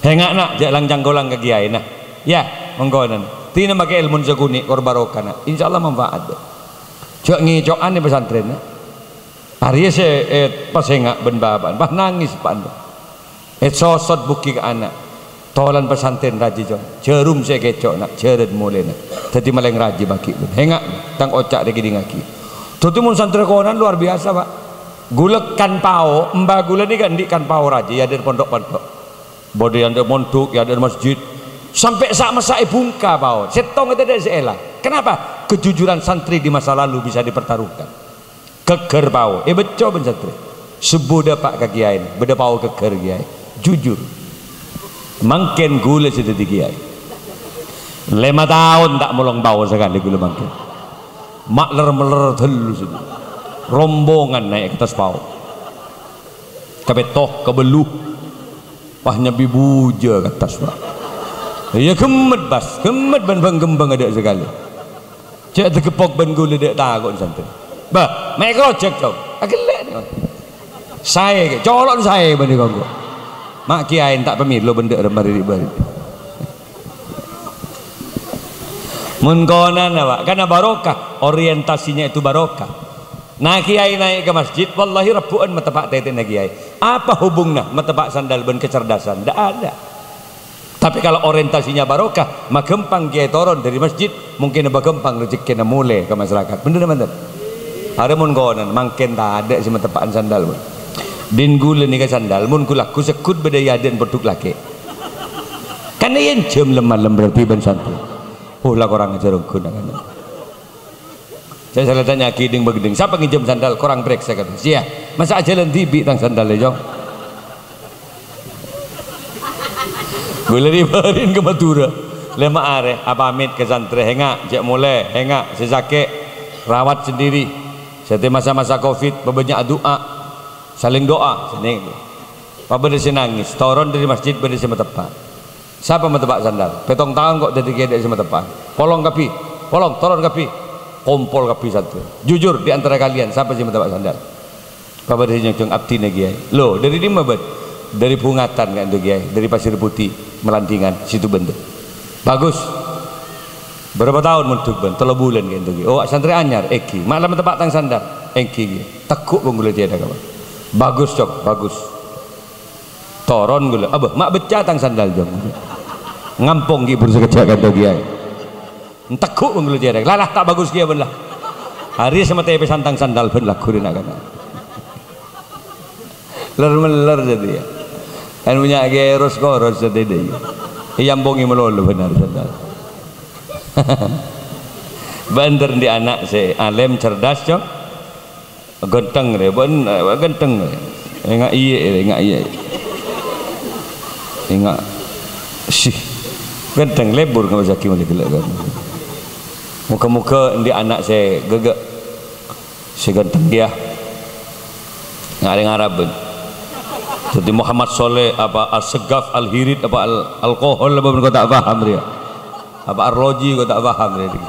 Hengak nak cak langjang golang ke kiai nak. Ya monggonan. Tina pakai ilmu seguni kor barokah nak. Insyaallah manfaat. Cak ngicokan di pesantren nak. Hari saya pas hengak ben baban. Bah nangis pan. Sosot buki ke anak tolan pesantren raji jong jerum saya kecok nak jered mulai nak jadi maleng raji baki hengak tang ocak lagi di ngaki tuh mun santri konan luar biasa pak gulek kan pao mbak gula ni kan di kan pao raji ya dari pondok-pondok bodi yang ada mondok ya ada masjid sampai saat masa bungka pao setong itu ada seelah kenapa kejujuran santri di masa lalu bisa dipertaruhkan keker pao beco ben santri sebudah pak kakiain beda pao keker kiai jujur mangken gula sudah dikiai 5 tahun tak molong bawa sekali gula mangken makler meler telu sudah rombongan naik ke atas bau kabetoh kebeluh pahnya bibuja ke atas bau ya gemet bas gemet ban gembang ada sekali cek terkepok ban gula dek takut santai bah naik rojek jauh agelek saya colon saya bani konggo mak kiai tak pemilu benda remari bari mun konan apa karena barokah orientasinya itu barokah nah kiai naik ke masjid wallahi rebuan metepak tete na kiai apa hubungnya metepak sandal ben kecerdasan tidak ada tapi kalau orientasinya barokah mak gempang kiai turun dari masjid mungkin apa gempang rezeki mulai ke masyarakat bener ada mun konan mangken tak ada si metepakan sandal bun. Din gula ni ke sandal mun kulaku sekut bedaya dan berduk laki kan yang jam lemah berarti ban santu lah korang ajar guna kan saya salah tanya kiding begeding siapa nginjem sandal korang break saya kata sia masa jalan tibi tang sandal jong gula dibarin ke Madura lema are apa amit ke santri hengak jak mulai hengak sesake rawat sendiri setiap masa-masa covid banyak doa saling doa sini apa berdesi nangis turun dari masjid berdesi metepak siapa metepak sandal petong tahun kok jadi kaya sama tepak polong kapi polong turun kapi kompol kapi satu jujur di antara kalian siapa sih metepak sandal apa berdesi nyong abdi nagi lo dari lima bet dari Pungatan kan tuh dari Pasir Putih Melantingan situ bentuk bagus berapa tahun mentuk ben 3 bulan kan tuh oh santri anyar eki malam metepak tang sandal eki tekuk penggula tiada kawan bagus cok bagus toron gula abah mak becatang sandal jom ngampung ki berusaha kecak kata kiai entekuk gula jerek lalah tak bagus kia belah hari sama tepe santang sandal ben laku dina kana ler jadi ya kan punya geros koros jadi deh iyambongi melolo benar sandal banter di anak si alim cerdas cok genteng re ben genteng enggak iya enggak sih genteng lebur nggak bisa kimul gelak kan muka-muka di anak saya gegak si genteng dia nggak ada ngarab jadi Muhammad Soleh apa Al-Segaf Al-Hirid apa Al-Alkohol apa kau tak paham dia apa Arloji kau tak paham dia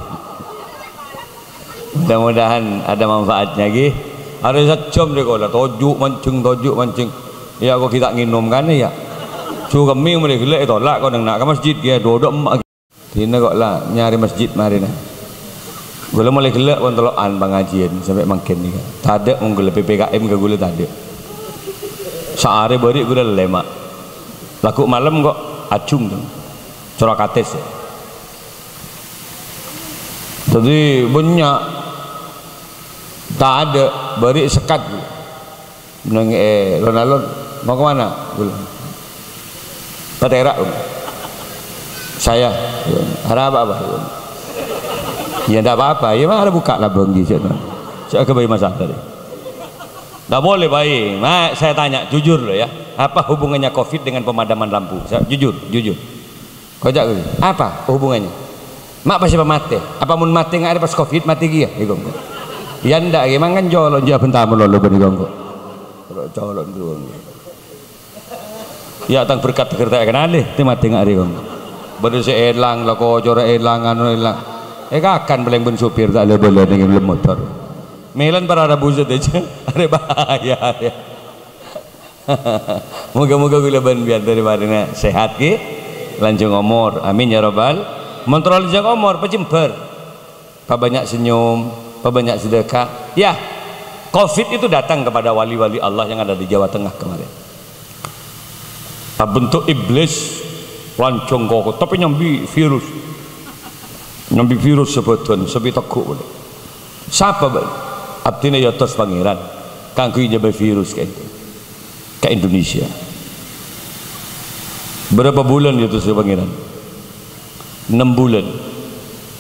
mudah-mudahan ada manfaatnya gitu ada sejam dia kala tojuk mancing ya kok kita nginum kan ya cu kami mereka gelek tolak kau nak ke masjid dia dodok emak Tina kok lah nyari masjid mari nah. Gula mulai gelak pun telokan pengajian sampai makin ni. Tak ada menggula PPKM ke gula tak ada. Sehari beri gula lemak. Laku malam kok acung tu. Curah kates. Jadi banyak tak ada beri sekat. Menang Ronaldo mau ke mana? Gula. Paterak. Saya ada apa? Ya tidak apa-apa, ya mah ada buka lah banggi saya ke bayi masalah tadi. Tidak boleh bayi. Nah, saya tanya jujur loh ya, apa hubungannya COVID dengan pemadaman lampu? Saya, jujur. Kojak apa hubungannya? Mak pasti mati. Apa mun mati nggak ada pas COVID mati dia? Ya ndak, emang kan jolon dia bentar melolo bani gonggo. Jolon dulu. Ya tang berkat kerja kenal deh, tu mati nggak ada gonggo. Baru saya elang lah, kau corak elang, anu elang. Akan beleng pun supir tak boleh dengan motor. Melan para ada buzut aja, ada bahaya. Moga-moga gula ban biar daripada sehat ke, lanjut umur. Amin ya robbal. Kontrol jang umur, pecimper. Pak banyak senyum, pak banyak sedekah. Ya, COVID itu datang kepada wali-wali Allah yang ada di Jawa Tengah kemarin. Bentuk iblis. Lancong kok, tapi nyambi virus sebetulnya, sebi takut boleh. Siapa abdina ya tos pangeran, kangkui nyambi virus ke Indonesia. Berapa bulan itu si pangeran? 6 bulan.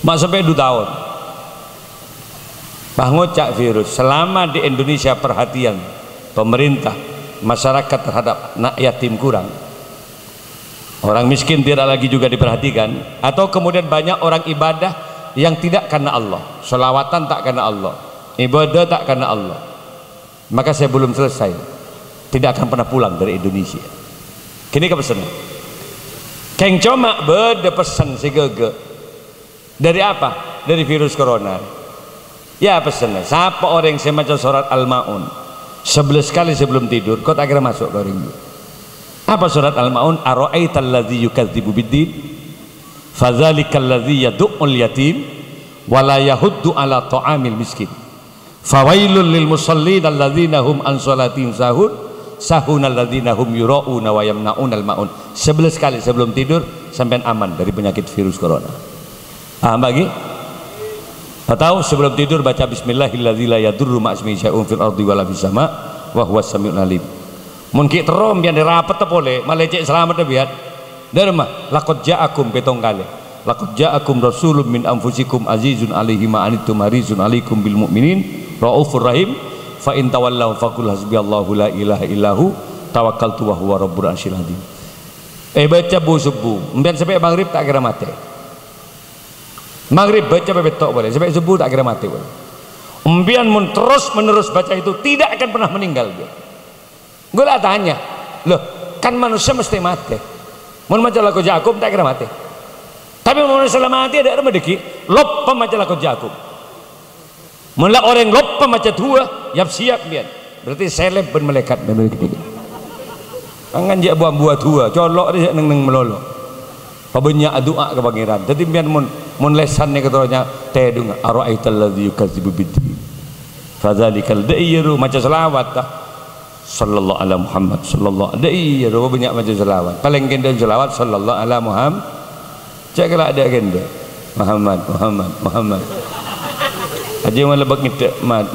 Mak sampai 2 tahun. Bah ngocak virus. Selama di Indonesia perhatian pemerintah, masyarakat terhadap anak yatim kurang. Orang miskin tidak lagi juga diperhatikan, atau kemudian banyak orang ibadah yang tidak karena Allah, selawatan tak karena Allah, ibadah tak karena Allah, maka saya belum selesai, tidak akan pernah pulang dari Indonesia. Kini ke pesan keng coma beda pesan si gege dari apa? Dari virus corona. Ya pesannya siapa orang yang semacam surat Al-Maun 11 kali sebelum tidur, kau tak kira masuk ke ringgu. Apa surat Al-Maun? Ara'aital ladzi yukadzibu biddin fadzalikal ladzi yad'ul yatim wa la yahuddu ala ta'amil miskin fawailul lil musallin alladzina hum an salatihim sahun alladzina hum yura'una wa yamna'unal ma'un. 11 kali sebelum tidur sampai aman dari penyakit virus corona. Bagi atau sebelum tidur baca bismillahilladzi la yadurru ma'asmihi syai'un fil ardi wala fis sama' wa huwas samiul alim. Mungkin terom biar dirapet boleh malecek selamat biar dari mah laqad ja'akum petong kali laqad ja'akum rasulun min anfusikum azizun alaihi ma anittum harisun alaikum bil mu'minin raufur rahim fa in tawallaw faqul hasbiyallahu la ilaha illahu tawakkaltu wa huwa rabbul arsyil azim. Baca subuh mbiar sampai maghrib tak kira mati. Maghrib baca betok boleh sampai subuh tak kira mati boleh. Mbiar mun terus menerus baca itu tidak akan pernah meninggal dia. Gue lah tanya, loh kan manusia mesti mati. Mau majalah laku Jakob tak kira mati. Tapi mau manusia mati ada orang medeki, lop pemajalah laku Jakob. Mula orang lop pemajalah tua, siap biar. Berarti seleb ben melekat memiliki. Angan dia buah tua, colok dia neng melolo. Pabanyak doa ke pangeran. Jadi biar mun lesan ni katanya tedung ara'aital ladzi yukadzibu biddin. Fadzalikal da'iru macam selawat dah. Sallallahu ala Muhammad sallallahu alaihi ya banyak macam selawat paling genda selawat sallallahu ala Muhammad cak kalau ada genda Muhammad aja malah begitu mat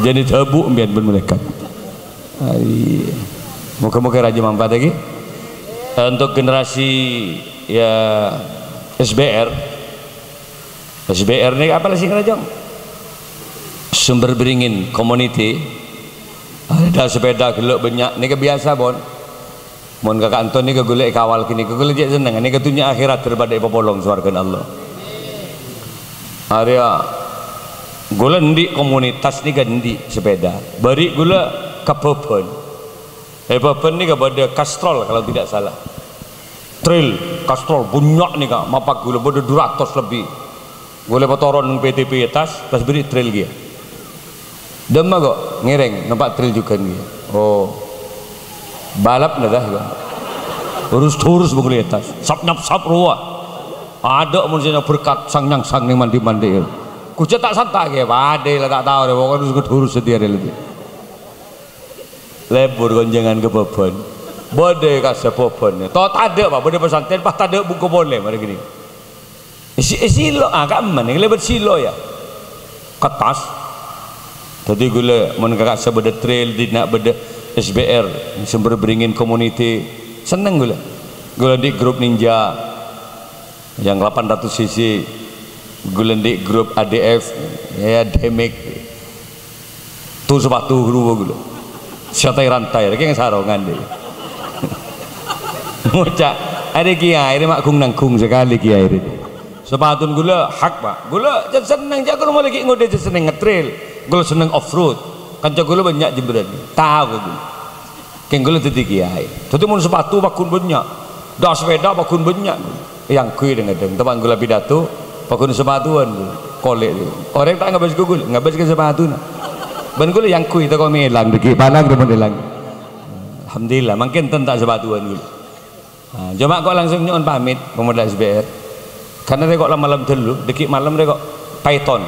jadi tabuk biar bermelekat. Muka-muka raja manfaat lagi untuk generasi ya SBR ini apa sih kerajaan sumber beringin community. Ada sepeda gelok banyak ni kebiasa bon. Mon kakak Anton ni kegulek kawal kini kegulek je senang. Ni ketunya akhirat daripada ipolong suarkan Allah. Area gula ndi komunitas ni gandi sepeda. Beri gula kapopen. Kapopen ni kepada kastrol kalau tidak salah. Trail kastrol banyak ni kak. Mapak gula pada 200 lebih. Gula potoron PTP atas pas beri trail dia. Demam kok ngereng nampak trail juga dia. Oh balap dah urus turus bukuli atas sap ruah ada manusia berkat sang nyang sang ning mandi-mandi kucet tak santak ya pade lah tak tahu deh pokoknya urus setia deh lebih lebur konjangan ke babon bode kasih babon toh tak ada pak bode pesantren pas tak ada buku boleh mari gini silo agak mana lebar silo ya kertas tadi gula menegak sebeda trail di nak beda SBR sumber beringin community seneng gula di grup ninja yang 800 cc gulendik grup ADF ya demik tu sepatu guru gula siatai rantai lagi yang sarongan deh ngucap ada kiai ini makung nangkung sekali kiai ini sepatu gula hak pak gula jangan seneng jangan mau lagi ngode jangan seneng ngetrail gula seneng off road kan gula banyak jemberan tahu gula keng gula tadi kiai tapi mau sepatu bakun banyak dah sepeda bakun banyak yang kui dengan teman gula pidato pakun sepatuan kolek orang tak ngabas gugul ngabas ke sepatu na ban gula yang kui tak kau melang deki palang depan delang alhamdulillah makin tentak sepatuan gula cuma kau langsung nyon pamit pemuda SBR karena rekok malam dulu deki malam rekok Python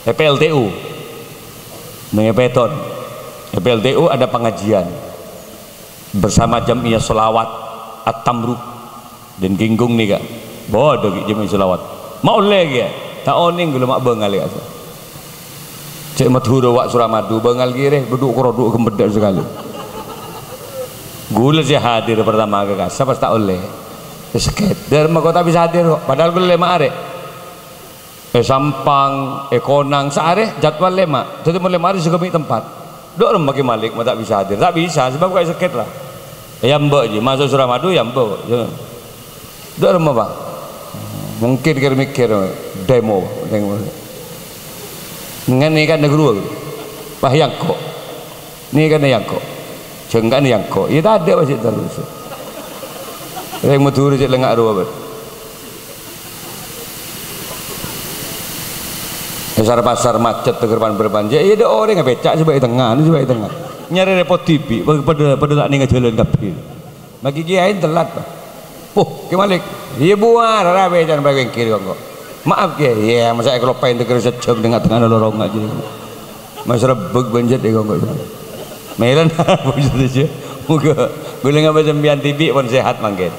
PLTU dengan Python PLTU ada pengajian bersama Jamiah Sholawat At-Tamruk dan ginggung nih kak bodoh Jamiah Sholawat mau lagi tak oning gula mak bengal ya cek madhura wak Suramadu bengal gire duduk koroduk kembedak sekali gula sih hadir pertama ke kasa pas tak oleh seket dari kota bisa hadir kok padahal gula lema are Sampang Konang seare jadwal lema jadi mau lema are juga tempat dok makin malik mau tak bisa hadir tak bisa sebab kayak seket lah ya mbak je masuk Suramadu ya mbak dok rumah bang mungkin mikir demo dengan ni kan negeri bah yang kok ni kan yang kok jengkan yang kok ya tak ada masih terus yang mutur je lengak ruah pasar macet tegerpan berbanja ya ada orang yang becak sebagai tengah nyari repot TV pada tak nih jalan kabir bagi kiai telat pak kemalik iya buar rabe jangan bagian kiri kok maaf ya ya masa kalau pengen teger sejam dengan tengah lorong aja mas rebek banjir deh kok melan banjir aja moga boleh nggak sembilan TV pun sehat mangkin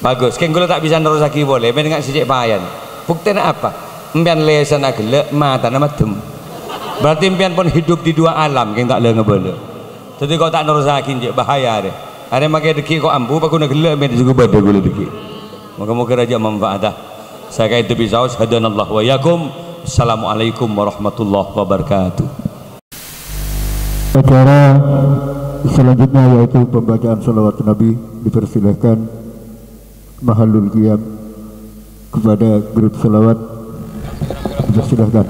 bagus kan kalau tak bisa terus lagi boleh main dengan sejak payan bukti apa impian lesan agak mata nama tem berarti impian pun hidup di dua alam yang tak lengah boleh jadi kau tak terus lagi bahaya deh ada makai deki kok ambu pak guna gelak main juga pada gula deki moga-moga raja manfaat saya kait tepi saus hadanallahu wa yakum assalamualaikum warahmatullahi wabarakatuh. Acara selanjutnya yaitu pembacaan salawat Nabi dipersilahkan mahalul qiyam kepada grup salawat dipersilahkan.